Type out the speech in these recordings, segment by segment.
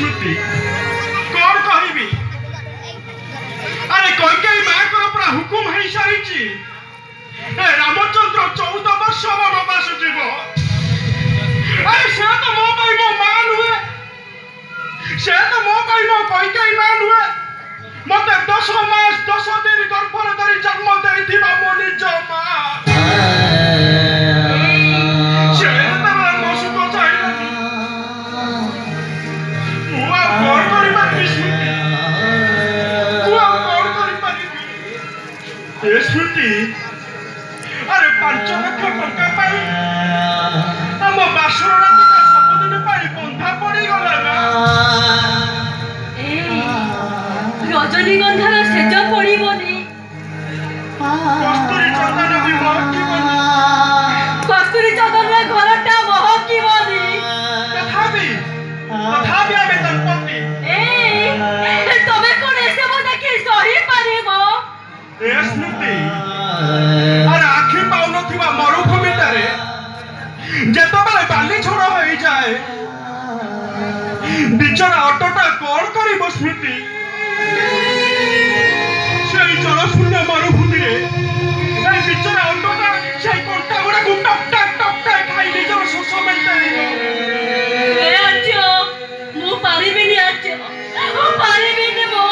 स्मृति कौन कहबी अरे कैकेयी माँ को पूरा हुकुम है सारी रामचंद्र 14 वर्ष वनवास जीव अरे से तो मो पाई मो मां नुहे से तो मो पाई मो कैकेयी मां नुहे मते 10 मास 10 दिन गर्भरे धरी जन्म देइथिबा मो निज मां से तो मो सुख चाहिला मुआ कोन करि पारि स्मृति मुआ कोन करि पारि ए स्मृति अरे 5 लाख टका पाई आम बासुर रातिका सबुदिन पाई बंधा पड़ी गला ना रजनीगंधार सेज पड़बनी कस्तूरी चंदन भी महकिबनी कस्तूरी चंदन घरटा महकिबनी तथापि आमे दंपति तमे कोन एसे मो देखि सही पारिबो ए स्मृति अरे आखि पाउनथिबा मरुभूमिटारे जेतबेले बाली छोड़ होई जाए बिचरा ऑटोटा कोन करिबो स्मृति সেই জলশূন্য মরুভূমিরে এই বিচরা অন্যটা সেই কোনটা গুড়া টপটাক খাই নিজের শোষ মেন্টালিব ମୁଁ ପାରିବିନି ଆଚ୍ଛା ମୁଁ ପାରିବିନି ମୁଁ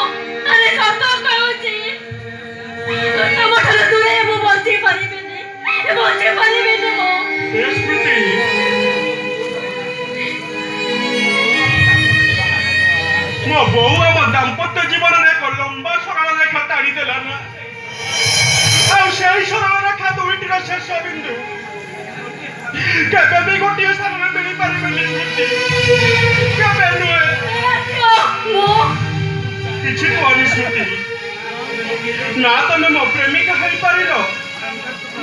ଆରେ ସତ କହୁଛି ତମଠାରୁ ଦୂରେଇ ମୁଁ ବଞ୍ଚି ପାରିବିନି ମୁଁ ଏ ସ୍ମୃତି ମୋ ବୋଉ ଆମ ଦାମ୍ପତ୍ୟ ଜୀବନରେ ଏକ ଲମ୍ବା ସରଳ ରେଖା ତାଡ଼ି ଦେଲା ନା ଆଉ ସେହି ସରଳ ରେଖା ଦୁଇଟିର ଶେଷ ବିନ୍ଦୁ କେବେ ବି ଗୋଟିଏ ସ୍ଥାନରେ ମିଳିପାରିବନି ସ୍ମୃତି କେବେ ନୁହେଁ କିଛି କୁହନି ସ୍ମୃତି ନା ତମେ ମୋ ପ୍ରେମିକା ହେଇପାରିଲ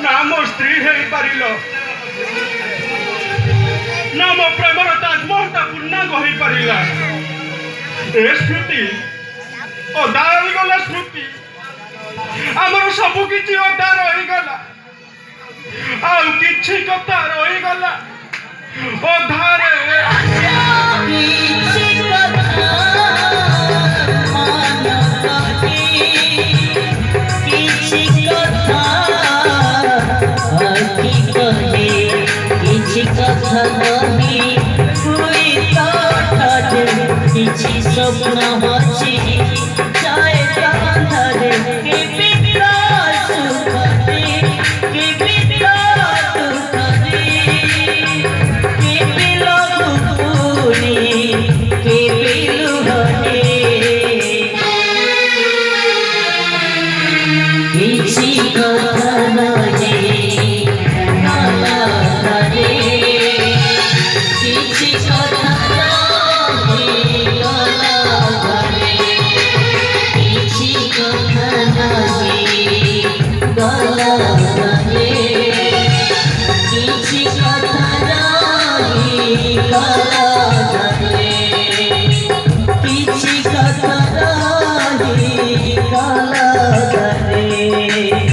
ନା ମୋ ସ୍ତ୍ରୀ ହେଇପାରିଲ ନା ମୋ ପ୍ରେମର ତାଜମହଲଟା ପୂର୍ଣ୍ଣାଙ୍ଗ ହେଇପାରିଲା ए स्मृति अदा गला स्मृति आमर सबु किछि अदा रही गला आउ किछि कथा रही गला अधा रे किछि कथा किछि कथा आखि कहे किछि कथा नहीं हुई तो किछि स्वप्न होछि चाहे कांधरे के बिना सुख दे के बिना दुख दे के बिलो भूली के बिलो हने किछि कथा